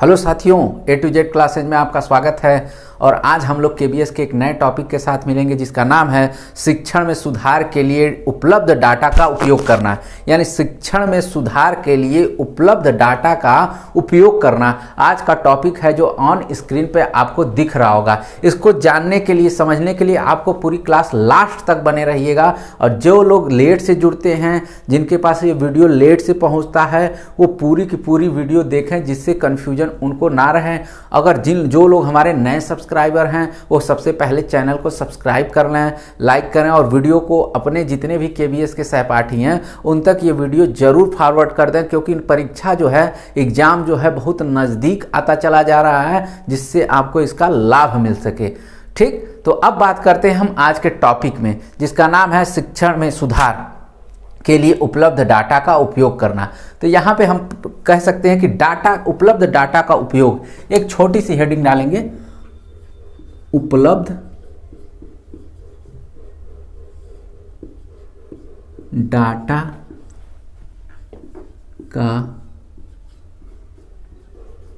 Hello साथियों, ए to Z classes में आपका स्वागत है। और आज हम लोग केबीएस के एक नए टॉपिक के साथ मिलेंगे जिसका नाम है शिक्षण में सुधार के लिए उपलब्ध डाटा का उपयोग करना। यानी शिक्षण में सुधार के लिए उपलब्ध डाटा का उपयोग करना आज का टॉपिक है जो ऑन स्क्रीन पे आपको दिख रहा होगा। इसको जानने के लिए, समझने के लिए आपको पूरी क्लास लास्ट तक बने रहिएगा। और जो लोग लेट से जुड़ते हैं, जिनके पास ये वीडियो लेट से पहुँचता है, वो पूरी की पूरी वीडियो देखें जिससे कन्फ्यूजन उनको ना रहे। अगर जो लोग हमारे नए सब्सक्राइबर हैं वो सबसे पहले चैनल को सब्सक्राइब कर लें, लाइक करें और वीडियो को अपने जितने भी केबीएस के सहपाठी हैं उन तक ये वीडियो जरूर फॉरवर्ड कर दें, क्योंकि परीक्षा जो है, एग्जाम जो है बहुत नज़दीक आता चला जा रहा है, जिससे आपको इसका लाभ मिल सके। ठीक, तो अब बात करते हैं हम आज के टॉपिक में जिसका नाम है शिक्षण में सुधार के लिए उपलब्ध डाटा का उपयोग करना। तो यहाँ पे हम कह सकते हैं कि उपलब्ध डाटा का उपयोग, एक छोटी सी हेडिंग डालेंगे, उपलब्ध डाटा का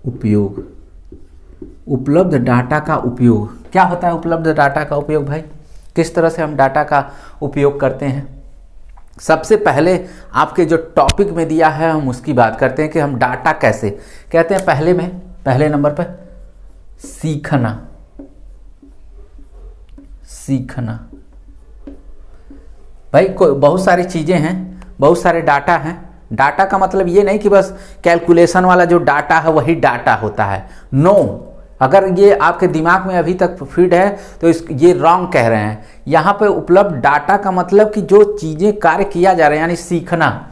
उपयोग। उपलब्ध डाटा का उपयोग क्या होता है? उपलब्ध डाटा का उपयोग भाई, किस तरह से हम डाटा का उपयोग करते हैं? सबसे पहले आपके जो टॉपिक में दिया है हम उसकी बात करते हैं कि हम डाटा कैसे कहते हैं। पहले नंबर पर सीखना। भाई बहुत सारी चीजें हैं, बहुत सारे डाटा हैं। डाटा का मतलब ये नहीं कि बस कैलकुलेशन वाला जो डाटा है वही डाटा होता है। नो, अगर ये आपके दिमाग में अभी तक फीड है तो ये रॉन्ग कह रहे हैं। यहाँ पे उपलब्ध डाटा का मतलब कि जो चीज़ें कार्य किया जा रहा है, यानी सीखना।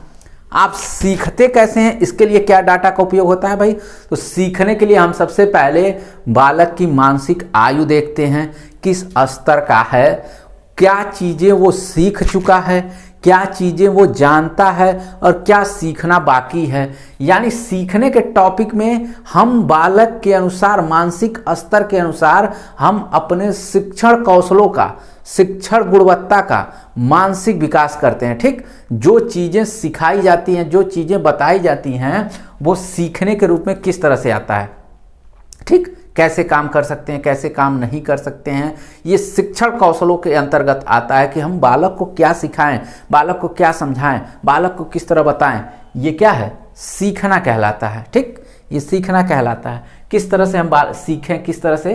आप सीखते कैसे हैं, इसके लिए क्या डाटा का उपयोग होता है भाई? तो सीखने के लिए हम सबसे पहले बालक की मानसिक आयु देखते हैं, किस स्तर का है, क्या चीज़ें वो सीख चुका है, क्या चीज़ें वो जानता है और क्या सीखना बाकी है। यानी सीखने के टॉपिक में हम बालक के अनुसार, मानसिक स्तर के अनुसार हम अपने शिक्षण कौशलों का, शिक्षण गुणवत्ता का मानसिक विकास करते हैं। ठीक, जो चीज़ें सिखाई जाती हैं, जो चीज़ें बताई जाती हैं, वो सीखने के रूप में किस तरह से आता है। ठीक, कैसे काम कर सकते हैं, कैसे काम नहीं कर सकते हैं, ये शिक्षण कौशलों के अंतर्गत आता है कि हम बालक को क्या सिखाएं, बालक को क्या समझाएं, बालक को किस तरह बताएं। ये क्या है? सीखना कहलाता है। ठीक, ये सीखना कहलाता है। किस तरह से हम सीखें, किस तरह से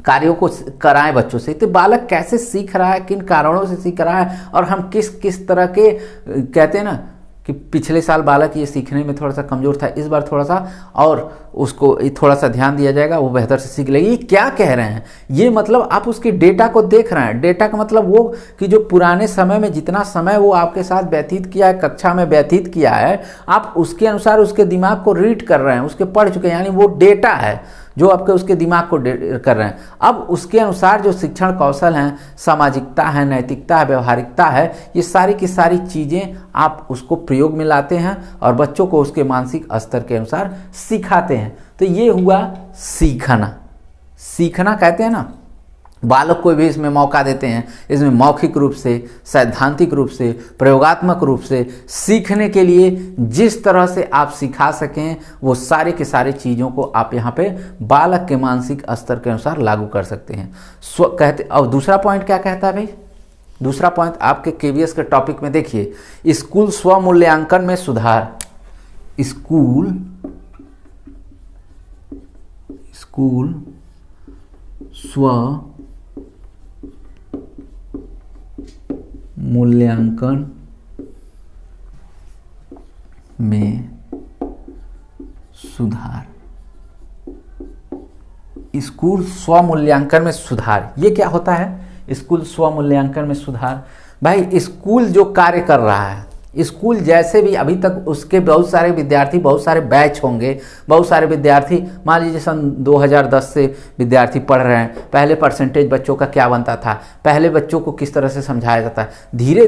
कार्यों को कराएं बच्चों से। तो बालक कैसे सीख रहा है, किन कारणों से सीख रहा है, और हम किस तरह के, कहते हैं ना कि पिछले साल बालक ये सीखने में थोड़ा सा कमज़ोर था, इस बार थोड़ा सा और उसको थोड़ा सा ध्यान दिया जाएगा, वो बेहतर से सीख लेगी। ये क्या कह रहे हैं? ये मतलब आप उसके डेटा को देख रहे हैं। डेटा का मतलब वो कि जो पुराने समय में जितना समय वो आपके साथ व्यतीत किया है, कक्षा में व्यतीत किया है, आप उसके अनुसार उसके दिमाग को रीड कर रहे हैं, उसके पढ़ चुके हैं। यानी वो डेटा है जो आपके उसके दिमाग को कर रहे हैं। अब उसके अनुसार जो शिक्षण कौशल हैं, सामाजिकता है, नैतिकता है, व्यवहारिकता है, ये सारी की सारी चीज़ें आप उसको प्रयोग में लाते हैं और बच्चों को उसके मानसिक स्तर के अनुसार सिखाते हैं। तो ये हुआ सीखना। सीखना कहते हैं ना, बालक को भी इसमें मौका देते हैं। इसमें मौखिक रूप से, सैद्धांतिक रूप से, प्रयोगात्मक रूप से सीखने के लिए जिस तरह से आप सिखा सकें, वो सारे के सारे चीज़ों को आप यहाँ पे बालक के मानसिक स्तर के अनुसार लागू कर सकते हैं। कहते। और दूसरा पॉइंट क्या कहता है भाई? दूसरा पॉइंट आपके केबीएस के टॉपिक में देखिए, स्कूल स्व मूल्यांकन में सुधार। स्कूल स्व मूल्यांकन में सुधार। स्कूल स्व मूल्यांकन में सुधार, ये क्या होता है? स्कूल स्व मूल्यांकन में सुधार, भाई स्कूल जो कार्य कर रहा है, स्कूल जैसे भी अभी तक उसके बहुत सारे विद्यार्थी, बहुत सारे बैच होंगे, बहुत सारे विद्यार्थी, मान लीजिए सन 2010 से विद्यार्थी पढ़ रहे हैं। पहले परसेंटेज बच्चों का क्या बनता था, पहले बच्चों को किस तरह से समझाया जाता है। धीरे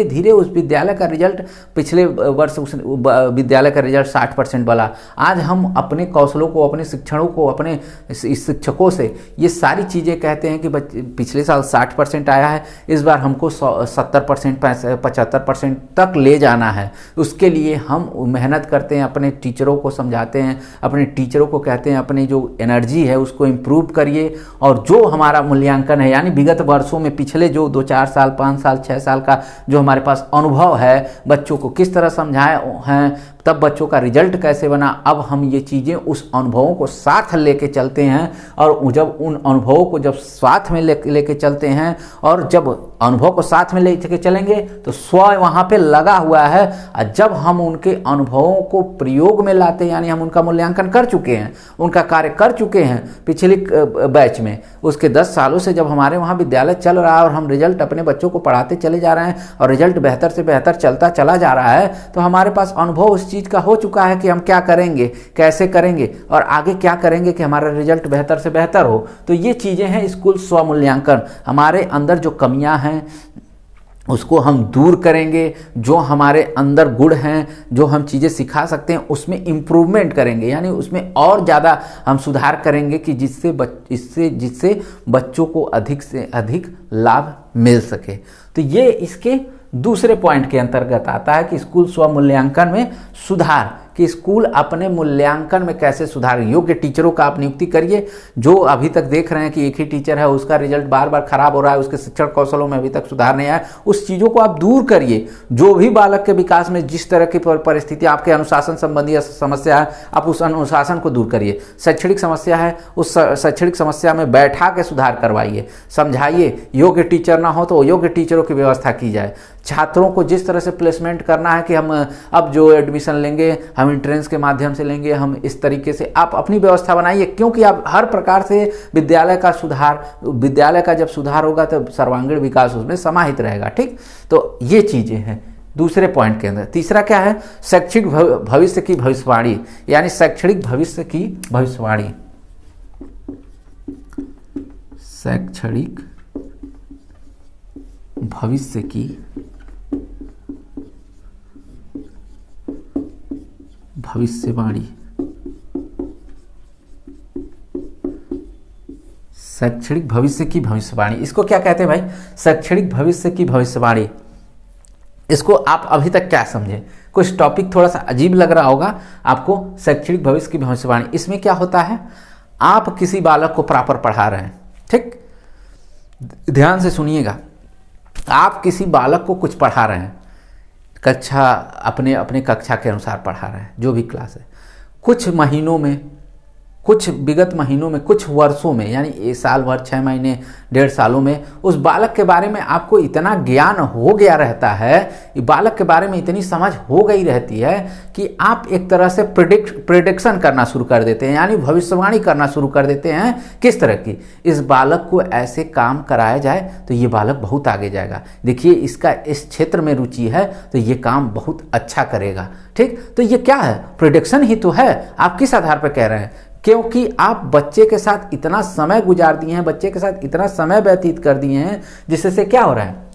धीरे उस विद्यालय का रिजल्ट, पिछले वर्ष उस विद्यालय का रिजल्ट 60% बना। आज हम अपने कौशलों को, अपने शिक्षणों को, अपने शिक्षकों से ये सारी चीज़ें कहते हैं कि पिछले साल 60% आया है, इस बार हमको 70%, 75% तक तक ले जाना है, उसके लिए हम मेहनत करते हैं, अपने टीचरों को समझाते हैं, अपने टीचरों को कहते हैं अपनी जो एनर्जी है उसको इम्प्रूव करिए, और जो हमारा मूल्यांकन है यानी विगत वर्षों में पिछले जो 2-4 साल 5 साल 6 साल का जो हमारे पास अनुभव है, बच्चों को किस तरह समझाए हैं, तब बच्चों का रिजल्ट कैसे बना, अब हम ये चीज़ें उस अनुभवों को साथ लेके चलते हैं, और जब उन अनुभवों को जब साथ में लेके चलते हैं, और जब अनुभव को साथ में लेके चलेंगे तो स्व वहाँ पे लगा हुआ है, और जब हम उनके अनुभवों को प्रयोग में लाते हैं यानी हम उनका मूल्यांकन कर चुके हैं, उनका कार्य कर चुके हैं पिछले बैच में, उसके 10 सालों से जब हमारे वहाँ विद्यालय चल रहा है और हम रिजल्ट अपने बच्चों को पढ़ाते चले जा रहे हैं और रिजल्ट बेहतर से बेहतर चलता चला जा रहा है, तो हमारे पास अनुभव उस चीज़ का हो चुका है कि हम क्या करेंगे, कैसे करेंगे और आगे क्या करेंगे कि हमारा रिजल्ट बेहतर से बेहतर हो। तो ये चीज़ें हैं स्कूल स्व मूल्यांकन। हमारे अंदर जो कमियां हैं उसको हम दूर करेंगे, जो हमारे अंदर गुण हैं, जो हम चीज़ें सिखा सकते हैं उसमें इम्प्रूवमेंट करेंगे, यानी उसमें और ज़्यादा हम सुधार करेंगे कि जिससे बच्चों को अधिक से अधिक लाभ मिल सके। तो ये इसके दूसरे पॉइंट के अंतर्गत आता है कि स्कूल स्व मूल्यांकन में सुधार, कि स्कूल अपने मूल्यांकन में कैसे सुधार। योग्य टीचरों का आप नियुक्ति करिए। जो अभी तक देख रहे हैं कि एक ही टीचर है, उसका रिजल्ट बार बार खराब हो रहा है, उसके शिक्षण कौशलों में अभी तक सुधार नहीं आया, उस चीज़ों को आप दूर करिए। जो भी बालक के विकास में जिस तरह की परिस्थिति, आपके अनुशासन संबंधी समस्या है, आप उस अनुशासन को दूर करिए। शैक्षणिक समस्या है, उस शैक्षणिक समस्या में बैठा के सुधार करवाइए, समझाइए। योग्य टीचर ना हो तो योग्य टीचरों की व्यवस्था की जाए। छात्रों को जिस तरह से प्लेसमेंट करना है कि हम अब जो एडमिशन लेंगे हम इंट्रेंस के माध्यम से लेंगे, हम इस तरीके से आप अपनी व्यवस्था बनाइए, क्योंकि आप हर प्रकार से विद्यालय का जब सुधार होगा तब सर्वांगीण विकास उसमें समाहित रहेगा। ठीक, तो ये चीज़ें हैं दूसरे पॉइंट के अंदर। तीसरा क्या है? शैक्षिक भविष्य की भविष्यवाणी, यानी शैक्षणिक भविष्य की भविष्यवाणी। शैक्षणिक भविष्य की भविष्यवाणी। शैक्षणिक भविष्य की भविष्यवाणी, इसको क्या कहते हैं भाई? शैक्षणिक भविष्य की भविष्यवाणी। इसको आप अभी तक क्या समझे? कुछ टॉपिक थोड़ा सा अजीब लग रहा होगा आपको। शैक्षणिक भविष्य की भविष्यवाणी, इसमें क्या होता है? आप किसी बालक को प्रॉपर पढ़ा रहे हैं, ठीक, ध्यान से सुनिएगा। आप किसी बालक को कुछ पढ़ा रहे हैं, कक्षा अपने कक्षा के अनुसार पढ़ा रहे हैं, जो भी क्लास है। कुछ महीनों में, कुछ विगत महीनों में, कुछ वर्षों में, यानी 1 साल भर, 6 महीने, 1.5 सालों में उस बालक के बारे में आपको इतना ज्ञान हो गया रहता है, बालक के बारे में इतनी समझ हो गई रहती है कि आप एक तरह से प्रेडिक्शन करना शुरू कर देते हैं, यानी भविष्यवाणी करना शुरू कर देते हैं। किस तरह की? इस बालक को ऐसे काम कराया जाए तो ये बालक बहुत आगे जाएगा, देखिए इसका इस क्षेत्र में रुचि है तो ये काम बहुत अच्छा करेगा। ठीक, तो ये क्या है? प्रेडिक्शन ही तो है। आप किस आधार पर कह रहे हैं? क्योंकि आप बच्चे के साथ इतना समय गुजार दिए हैं, बच्चे के साथ इतना समय व्यतीत कर दिए हैं, जिससे क्या हो रहा है?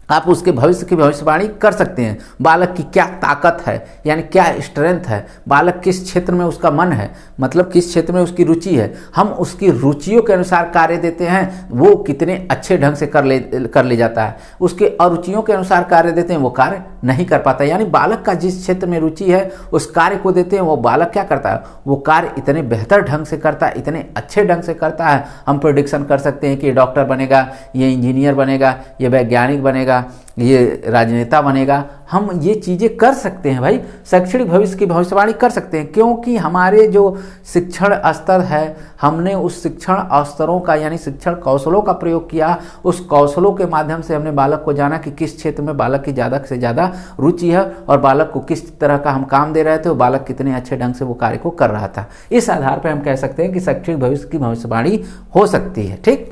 आप उसके भविष्य की भविष्यवाणी कर सकते हैं। बालक की क्या ताकत है, यानी क्या स्ट्रेंथ है, बालक किस क्षेत्र में उसका मन है, मतलब किस क्षेत्र में उसकी रुचि है। हम उसकी रुचियों के अनुसार कार्य देते हैं, वो कितने अच्छे ढंग से कर ले जाता है। उसके अरुचियों के अनुसार कार्य देते हैं, वो कार्य नहीं कर पाता। यानी बालक का जिस क्षेत्र में रुचि है उस कार्य को देते हैं, वो बालक क्या करता है? वो कार्य इतने बेहतर ढंग से करता है, इतने अच्छे ढंग से करता है। हम प्रेडिक्शन कर सकते हैं कि ये डॉक्टर बनेगा, ये इंजीनियर बनेगा, ये वैज्ञानिक बनेगा, ये राजनेता बनेगा। हम ये चीज़ें कर सकते हैं भाई, शैक्षणिक भविष्य की भविष्यवाणी कर सकते हैं, क्योंकि हमारे जो शिक्षण स्तर है, हमने उस शिक्षण स्तरों का यानी शिक्षण कौशलों का प्रयोग किया। उस कौशलों के माध्यम से हमने बालक को जाना कि किस क्षेत्र में बालक की ज़्यादा से ज़्यादा रुचि है और बालक को किस तरह का हम काम दे रहे थे, और बालक कितने अच्छे ढंग से वो कार्य को कर रहा था। इस आधार पर हम कह सकते हैं कि शैक्षणिक भविष्य की भविष्यवाणी हो सकती है। ठीक,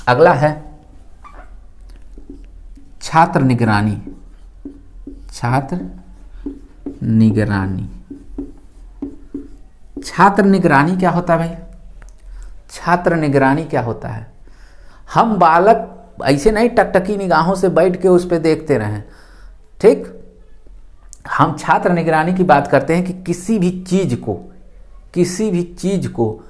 अगला है छात्र निगरानी। छात्र निगरानी, छात्र निगरानी क्या होता है भाई? छात्र निगरानी क्या होता है? हम बालक ऐसे नहीं टकटकी निगाहों से बैठ के उस पर देखते रहें। ठीक, हम छात्र निगरानी की बात करते हैं कि किसी भी चीज को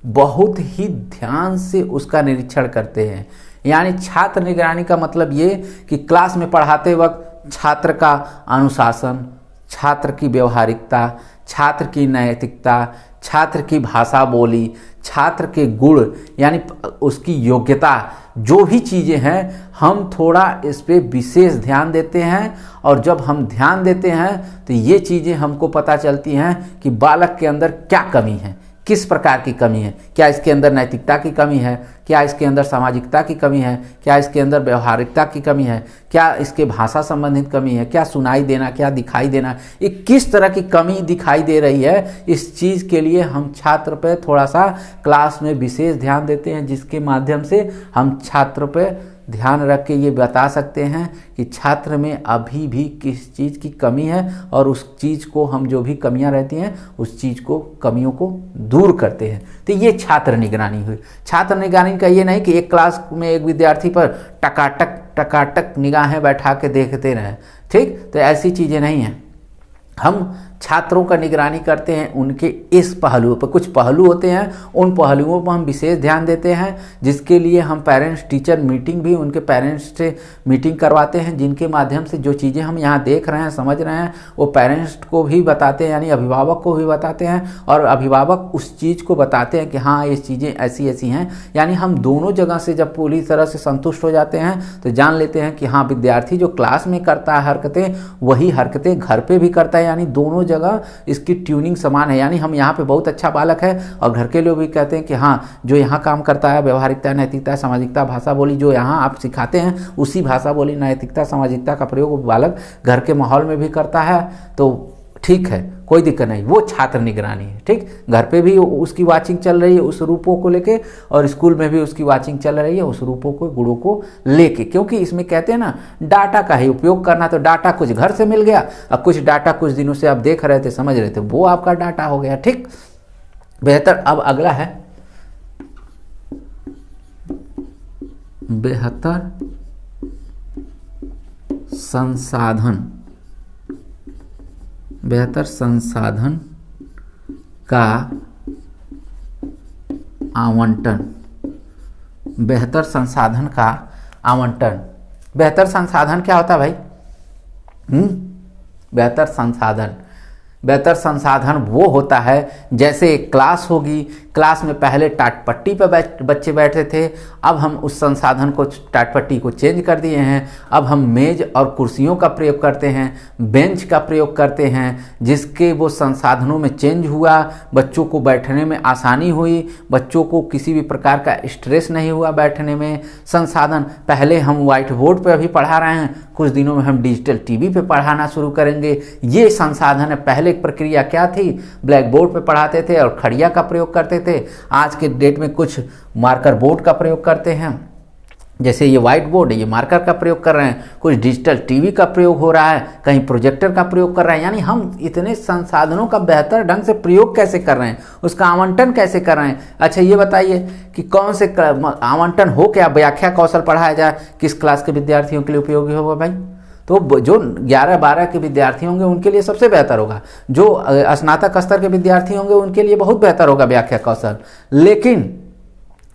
बहुत ही ध्यान से उसका निरीक्षण करते हैं। यानी छात्र निगरानी का मतलब ये कि क्लास में पढ़ाते वक्त छात्र का अनुशासन, छात्र की व्यवहारिकता, छात्र की नैतिकता, छात्र की भाषा बोली, छात्र के गुण यानी उसकी योग्यता, जो भी चीज़ें हैं हम थोड़ा इस पे विशेष ध्यान देते हैं। और जब हम ध्यान देते हैं तो ये चीज़ें हमको पता चलती हैं कि बालक के अंदर क्या कमी है, किस प्रकार की कमी है। क्या इसके अंदर नैतिकता की कमी है, क्या इसके अंदर सामाजिकता की कमी है, क्या इसके अंदर व्यवहारिकता की कमी है, क्या इसके भाषा संबंधित कमी है, क्या सुनाई देना, क्या दिखाई देना, ये किस तरह की कमी दिखाई दे रही है। इस चीज़ के लिए हम छात्र पे थोड़ा सा क्लास में विशेष ध्यान देते हैं, जिसके माध्यम से हम छात्र पे ध्यान रख के ये बता सकते हैं कि छात्र में अभी भी किस चीज़ की कमी है, और उस चीज़ को हम जो भी कमियां रहती हैं उस चीज़ को, कमियों को दूर करते हैं। तो ये छात्र निगरानी हुई। छात्र निगरानी का ये नहीं कि एक क्लास में एक विद्यार्थी पर टकाटक निगाहें बैठा के देखते रहें, ठीक, तो ऐसी चीज़ें नहीं हैं। हम छात्रों का निगरानी करते हैं उनके इस पहलुओं पर। कुछ पहलू होते हैं, उन पहलुओं पर हम विशेष ध्यान देते हैं, जिसके लिए हम पेरेंट्स टीचर मीटिंग भी उनके पेरेंट्स से मीटिंग करवाते हैं, जिनके माध्यम से जो चीज़ें हम यहाँ देख रहे हैं, समझ रहे हैं, वो पेरेंट्स को भी बताते हैं, यानी अभिभावक को भी बताते हैं, और अभिभावक उस चीज़ को बताते हैं कि हाँ ये चीज़ें ऐसी ऐसी हैं। यानी हम दोनों जगह से जब पूरी तरह से संतुष्ट हो जाते हैं तो जान लेते हैं कि हाँ विद्यार्थी जो क्लास में करता है हरकतें, वही हरकतें घर पर भी करता है, यानी दोनों जगह इसकी ट्यूनिंग समान है। यानी हम यहाँ पे बहुत अच्छा बालक है, और घर के लोग भी कहते हैं कि हाँ जो यहाँ काम करता है, व्यवहारिकता, नैतिकता, सामाजिकता, भाषा बोली जो यहाँ आप सिखाते हैं, उसी भाषा बोली, नैतिकता, सामाजिकता का प्रयोग बालक घर के माहौल में भी करता है, तो ठीक है, कोई दिक्कत नहीं। वो छात्र निगरानी है, ठीक। घर पे भी उसकी वाचिंग चल रही है उस रूपों को लेके, और स्कूल में भी उसकी वाचिंग चल रही है उस रूपों को, गुणों को लेके। क्योंकि इसमें कहते हैं ना, डाटा का ही उपयोग करना, तो डाटा कुछ घर से मिल गया, अब कुछ डाटा कुछ दिनों से आप देख रहे थे, समझ रहे थे, वो आपका डाटा हो गया, ठीक, बेहतर। अब अगला है बेहतर संसाधन। बेहतर संसाधन का आवंटन। बेहतर संसाधन का आवंटन। बेहतर संसाधन क्या होता है भाई? बेहतर संसाधन, बेहतर संसाधन वो होता है जैसे एक क्लास होगी, क्लास में पहले टाटपट्टी पर बच्चे बैठे थे, अब हम उस संसाधन को, टाटपट्टी को चेंज कर दिए हैं। अब हम मेज और कुर्सियों का प्रयोग करते हैं, बेंच का प्रयोग करते हैं, जिसके वो संसाधनों में चेंज हुआ, बच्चों को बैठने में आसानी हुई, बच्चों को किसी भी प्रकार का स्ट्रेस नहीं हुआ बैठने में। संसाधन, पहले हम व्हाइट बोर्ड पर अभी पढ़ा रहे हैं, कुछ दिनों में हम डिजिटल टीवी पे पढ़ाना शुरू करेंगे, ये संसाधन है। पहले प्रक्रिया क्या थी? ब्लैक बोर्ड पे पढ़ाते थे और खड़िया का प्रयोग करते थे। आज के डेट में कुछ मार्कर बोर्ड का प्रयोग करते हैं, जैसे ये व्हाइट बोर्ड है, ये मार्कर का प्रयोग कर रहे हैं, कुछ डिजिटल टीवी का प्रयोग हो रहा है, कहीं प्रोजेक्टर का प्रयोग कर रहे हैं। यानी हम इतने संसाधनों का बेहतर ढंग से प्रयोग कैसे कर रहे हैं, उसका आवंटन कैसे कर रहे हैं। अच्छा ये बताइए कि कौन से आवंटन हो, क्या व्याख्या कौशल पढ़ाया जाए, किस क्लास के विद्यार्थियों के लिए उपयोगी होगा भाई? तो जो 11-12 के विद्यार्थी होंगे उनके लिए सबसे बेहतर होगा, जो स्नातक स्तर के विद्यार्थी होंगे उनके लिए बहुत बेहतर होगा व्याख्या कौशल। लेकिन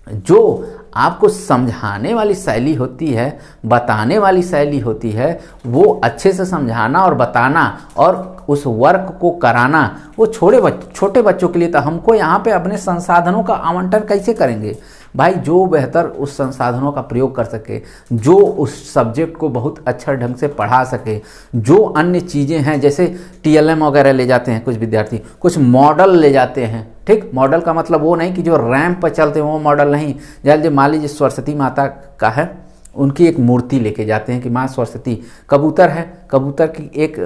जो आपको समझाने वाली शैली होती है, बताने वाली शैली होती है, वो अच्छे से समझाना और बताना और उस वर्क को कराना, वो छोटे बच्चों के लिए। तो हमको यहाँ पे अपने संसाधनों का आवंटन कैसे करेंगे भाई? जो बेहतर उस संसाधनों का प्रयोग कर सके, जो उस सब्जेक्ट को बहुत अच्छा ढंग से पढ़ा सके, जो अन्य चीज़ें हैं, जैसे TLM वगैरह ले जाते हैं कुछ विद्यार्थी, कुछ मॉडल ले जाते हैं, ठीक। मॉडल का मतलब वो नहीं कि जो रैंप पर चलते हैं वो मॉडल नहीं। जैसे मान लीजिए सरस्वती माता का है, उनकी एक मूर्ति लेके जाते हैं कि माँ सरस्वती, कबूतर है, कबूतर की एक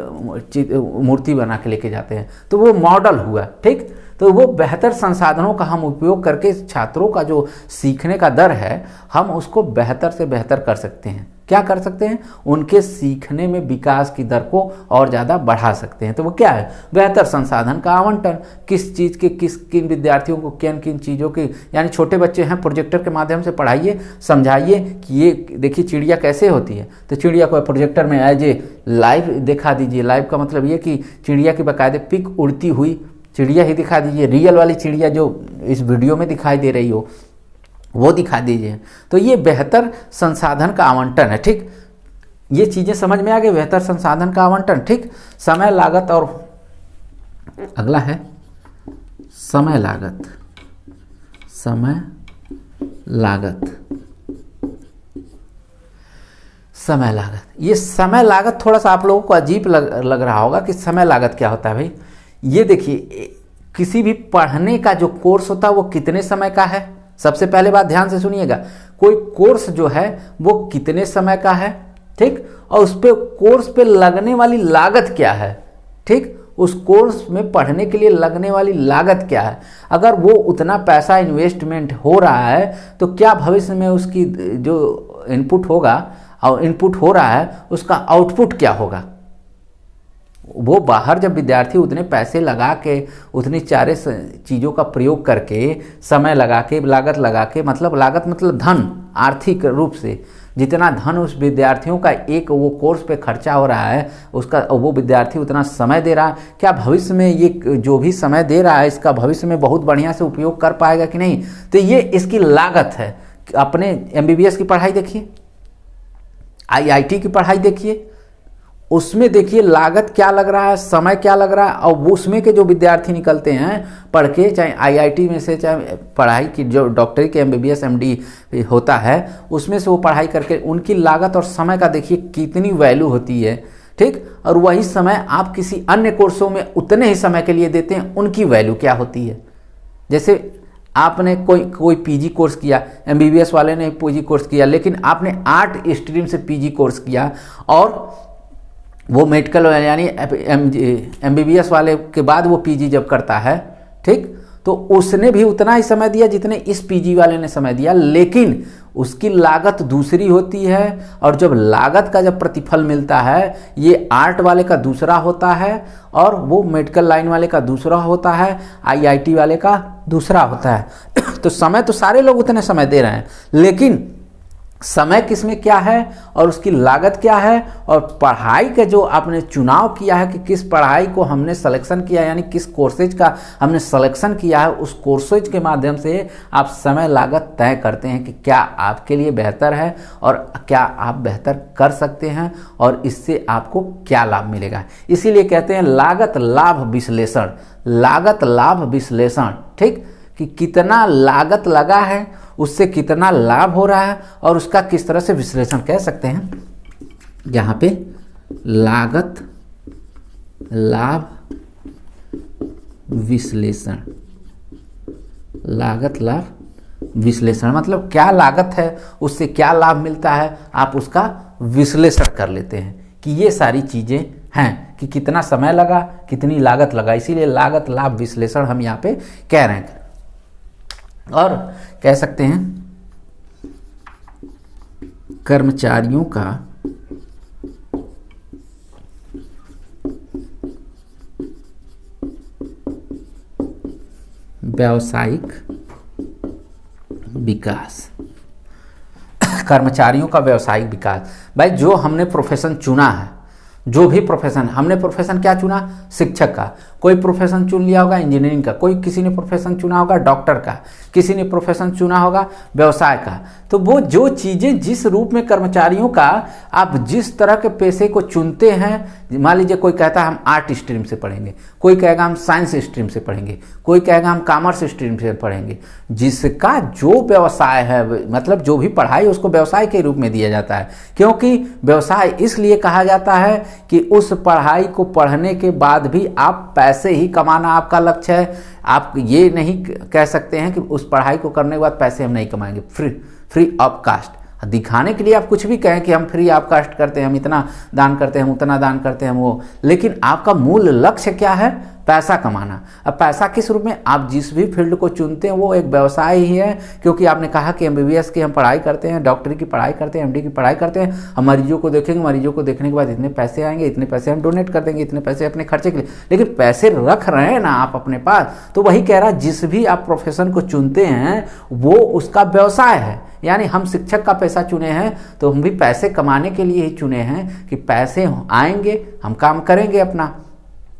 मूर्ति बना के लेके जाते हैं, तो वो मॉडल हुआ, ठीक। तो वो बेहतर संसाधनों का हम उपयोग करके छात्रों का जो सीखने का दर है, हम उसको बेहतर से बेहतर कर सकते हैं। क्या कर सकते हैं? उनके सीखने में विकास की दर को और ज़्यादा बढ़ा सकते हैं। तो वो क्या है? बेहतर संसाधन का आवंटन। किस चीज़ के, किन विद्यार्थियों को किन किन चीज़ों की, यानी छोटे बच्चे हैं, प्रोजेक्टर के माध्यम से पढ़ाइए, समझाइए कि ये देखिए चिड़िया कैसे होती है, तो चिड़िया को प्रोजेक्टर में एज ए लाइव दिखा दीजिए। लाइव का मतलब ये कि चिड़िया की बाकायदे पिक उड़ती हुई चिड़िया ही दिखा दीजिए, रियल वाली चिड़िया जो इस वीडियो में दिखाई दे रही हो वो दिखा दीजिए। तो ये बेहतर संसाधन का आवंटन है, ठीक। ये चीजें समझ में आ गई। बेहतर संसाधन का आवंटन, ठीक, समय लागत, और अगला है समय लागत। समय लागत, समय लागत, ये समय लागत थोड़ा सा आप लोगों को अजीब लग रहा होगा कि समय लागत क्या होता है भाई। ये देखिए, किसी भी पढ़ने का जो कोर्स होता है वो कितने समय का है। सबसे पहले बात ध्यान से सुनिएगा, कोई कोर्स जो है वो कितने समय का है, ठीक, और उस पे कोर्स पे लगने वाली लागत क्या है, ठीक, उस कोर्स में पढ़ने के लिए लगने वाली लागत क्या है। अगर वो उतना पैसा इन्वेस्टमेंट हो रहा है तो क्या भविष्य में उसकी जो इनपुट होगा और इनपुट हो रहा है उसका आउटपुट क्या होगा। वो बाहर जब विद्यार्थी उतने पैसे लगा के, उतनी सारे चीज़ों का प्रयोग करके, समय लगा के, लागत लगा के, मतलब लागत मतलब धन, आर्थिक रूप से जितना धन उस विद्यार्थियों का एक वो कोर्स पे खर्चा हो रहा है, उसका वो विद्यार्थी उतना समय दे रहा है, क्या भविष्य में ये जो भी समय दे रहा है इसका भविष्य में बहुत बढ़िया से उपयोग कर पाएगा कि नहीं। तो ये इसकी लागत है। अपने MBBS की पढ़ाई देखिए, IIT की पढ़ाई देखिए, उसमें देखिए लागत क्या लग रहा है, समय क्या लग रहा है, और उसमें के जो विद्यार्थी निकलते हैं पढ़ के, चाहे IIT में से, चाहे पढ़ाई की जो डॉक्टरी के MBBS MD होता है उसमें से वो पढ़ाई करके, उनकी लागत और समय का देखिए कितनी वैल्यू होती है, ठीक। और वही समय आप किसी अन्य कोर्सों में उतने ही समय के लिए देते हैं, उनकी वैल्यू क्या होती है। जैसे आपने कोई PG कोर्स किया, MBBS वाले ने PG कोर्स किया, लेकिन आपने आर्ट स्ट्रीम से PG कोर्स किया, और वो मेडिकल यानी MBBS वाले के बाद वो PG जब करता है, ठीक, तो उसने भी उतना ही समय दिया जितने इस PG वाले ने समय दिया, लेकिन उसकी लागत दूसरी होती है। और जब लागत का जब प्रतिफल मिलता है, ये आर्ट वाले का दूसरा होता है और वो मेडिकल लाइन वाले का दूसरा होता है, IIT वाले का दूसरा होता है। तो समय तो सारे लोग उतने समय दे रहे हैं, लेकिन समय किसमें क्या है और उसकी लागत क्या है, और पढ़ाई का जो आपने चुनाव किया है कि किस पढ़ाई को हमने सिलेक्शन किया, यानी किस कोर्सेज का हमने सिलेक्शन किया है, उस कोर्सेज के माध्यम से आप समय लागत तय करते हैं कि क्या आपके लिए बेहतर है और क्या आप बेहतर कर सकते हैं और इससे आपको क्या लाभ मिलेगा। इसीलिए कहते हैं लागत लाभ विश्लेषण, लागत लाभ विश्लेषण, ठीक, कि कितना लागत लगा है, उससे कितना लाभ हो रहा है, और उसका किस तरह से विश्लेषण कह सकते हैं। यहाँ पे लागत लाभ विश्लेषण, लागत लाभ विश्लेषण मतलब क्या लागत है, उससे क्या लाभ मिलता है, आप उसका विश्लेषण कर लेते हैं कि ये सारी चीज़ें हैं कि कितना समय लगा, कितनी लागत लगा। इसीलिए लागत लाभ विश्लेषण हम यहाँ पे कह रहे हैं। और कह सकते हैं कर्मचारियों का व्यावसायिक विकास, कर्मचारियों का व्यावसायिक विकास। भाई जो हमने प्रोफेशन चुना है, जो भी प्रोफेशन, हमने प्रोफेशन क्या चुना, शिक्षक का, कोई प्रोफेशन चुन लिया होगा इंजीनियरिंग का, कोई किसी ने प्रोफेशन चुना होगा डॉक्टर का, किसी ने प्रोफेशन चुना होगा व्यवसाय का। तो वो जो चीज़ें जिस रूप में कर्मचारियों का आप जिस तरह के पेशे को चुनते हैं, मान लीजिए कोई कहता है हम आर्ट स्ट्रीम से पढ़ेंगे, कोई कहेगा हम साइंस स्ट्रीम से पढ़ेंगे, कोई कहेगा हम कॉमर्स स्ट्रीम से पढ़ेंगे, जिसका जो व्यवसाय है, मतलब जो भी पढ़ाई उसको व्यवसाय के रूप में दिया जाता है। क्योंकि व्यवसाय इसलिए कहा जाता है कि उस पढ़ाई को पढ़ने के बाद भी आप पैसे ही कमाना आपका लक्ष्य है। आप ये नहीं कह सकते हैं कि उस पढ़ाई को करने के बाद पैसे हम नहीं कमाएंगे, फ्री ऑफ कास्ट दिखाने के लिए आप कुछ भी कहें कि हम फ्री ऑफ कास्ट करते हैं, हम इतना दान करते हैं, हम उतना दान करते हैं, हम वो, लेकिन आपका मूल लक्ष्य क्या है, पैसा कमाना। अब पैसा किस रूप में, आप जिस भी फील्ड को चुनते हैं वो एक व्यवसाय ही है। क्योंकि आपने कहा कि MBBS की हम पढ़ाई करते हैं, डॉक्टरी की पढ़ाई करते हैं, MD की पढ़ाई करते हैं, हम मरीजों को देखेंगे, मरीजों को देखने के बाद इतने पैसे आएंगे, इतने पैसे हम डोनेट कर देंगे, इतने पैसे अपने खर्चे के लिए, लेकिन पैसे रख रहे हैं ना आप अपने पास। तो वही कह रहा, जिस भी आप प्रोफेशन को चुनते हैं वो उसका व्यवसाय है। यानी हम शिक्षक का पैसा चुने हैं तो हम भी पैसे कमाने के लिए ही चुने हैं कि पैसे आएंगे, हम काम करेंगे अपना।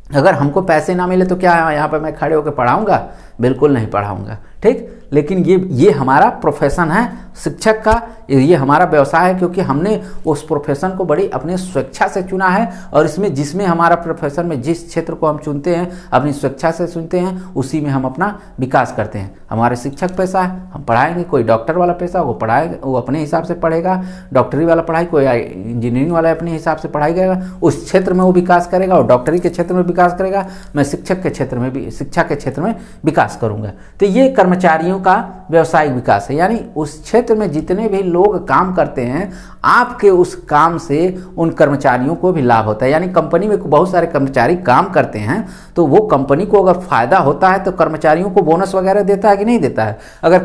अगर हमको पैसे ना मिले तो क्या यहाँ पर मैं खड़े होकर पढ़ाऊँगा, बिल्कुल नहीं पढ़ाऊँगा, ठीक। लेकिन ये हमारा प्रोफेशन है शिक्षक का ये हमारा व्यवसाय है, क्योंकि हमने उस प्रोफेशन को बड़ी अपनी स्वेच्छा से चुना है, और इसमें जिसमें हमारा प्रोफेशन में जिस क्षेत्र को हम चुनते हैं अपनी स्वेच्छा से चुनते हैं, उसी में हम अपना विकास करते हैं। हमारे शिक्षक पेशा है, हम पढ़ाएंगे। कोई डॉक्टर वाला पेशा वो पढ़ाएगा, वो अपने हिसाब से पढ़ेगा, डॉक्टरी वाला पढ़ाई, कोई इंजीनियरिंग वाला अपने हिसाब से पढ़ाई करेगा, उस क्षेत्र में वो विकास करेगा, और डॉक्टरी के क्षेत्र में विकास करेगा। मैं शिक्षक के क्षेत्र में भी, शिक्षा के क्षेत्र में विकास करूंगा। तो ये कर्मचारियों का व्यवसायिक विकास है, यानी उस क्षेत्र में जितने भी लोग काम करते हैं, आपके उस काम से उन कर्मचारियों को भी लाभ होता है। यानी कंपनी में बहुत सारे कर्मचारी काम करते हैं, तो वो कंपनी को अगर फायदा होता है तो कर्मचारियों को बोनस वगैरह देता है कि नहीं देता है। अगर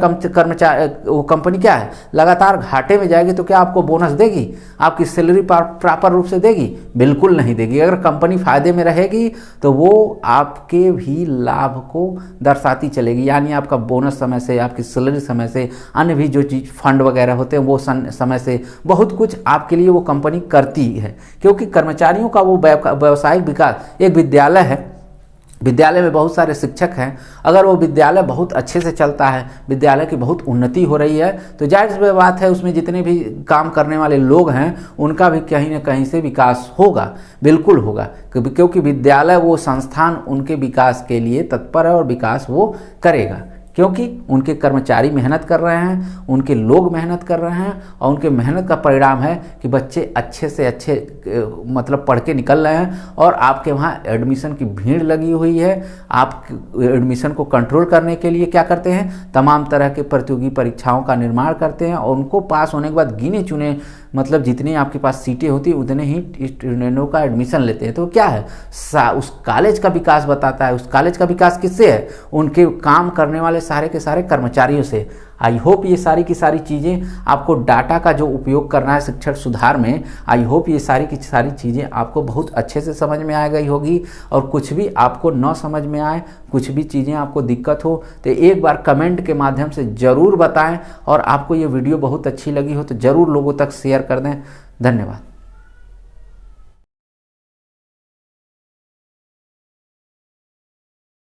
वो कंपनी क्या है, लगातार घाटे में जाएगी तो क्या आपको बोनस देगी, आपकी सैलरी प्रॉपर रूप से देगी? बिल्कुल नहीं देगी। अगर कंपनी फायदे में रहेगी तो वो आपके भी लाभ को दर्शाती चलेगी, यानी आपका बोनस समय से, आपकी सैलरी समय से, अन्य भी जो चीज़ फंड वगैरह होते हैं वो समय से, बहुत कुछ आपके लिए वो कंपनी करती है। क्योंकि कर्मचारियों का वो व्यवसायिक विकास, एक विद्यालय है, विद्यालय में बहुत सारे शिक्षक हैं, अगर वो विद्यालय बहुत अच्छे से चलता है, विद्यालय की बहुत उन्नति हो रही है, तो जाहिर सी बात है उसमें जितने भी काम करने वाले लोग हैं उनका भी कहीं ना कहीं से विकास होगा, बिल्कुल होगा। क्योंकि विद्यालय वो संस्थान उनके विकास के लिए तत्पर है और विकास वो करेगा, क्योंकि उनके कर्मचारी मेहनत कर रहे हैं, उनके लोग मेहनत कर रहे हैं, और उनके मेहनत का परिणाम है कि बच्चे अच्छे से अच्छे मतलब पढ़ के निकल रहे हैं, और आपके वहाँ एडमिशन की भीड़ लगी हुई है। आप एडमिशन को कंट्रोल करने के लिए क्या करते हैं, तमाम तरह के प्रतियोगी परीक्षाओं का निर्माण करते हैं, और उनको पास होने के बाद गिने चुने मतलब जितनी आपके पास सीटें होती हैं उतने ही स्टूडेंटों का एडमिशन लेते हैं। तो क्या है, उस कॉलेज का विकास बताता है। उस कॉलेज का विकास किससे है? उनके काम करने वाले सारे के सारे कर्मचारियों से। आई होप ये सारी की सारी चीज़ें आपको, डाटा का जो उपयोग करना है शिक्षण सुधार में, आई होप ये सारी की सारी चीज़ें आपको बहुत अच्छे से समझ में आ गई होगी। और कुछ भी आपको न समझ में आए, कुछ भी चीज़ें आपको दिक्कत हो तो एक बार कमेंट के माध्यम से ज़रूर बताएं, और आपको ये वीडियो बहुत अच्छी लगी हो तो ज़रूर लोगों तक शेयर कर दें। धन्यवाद।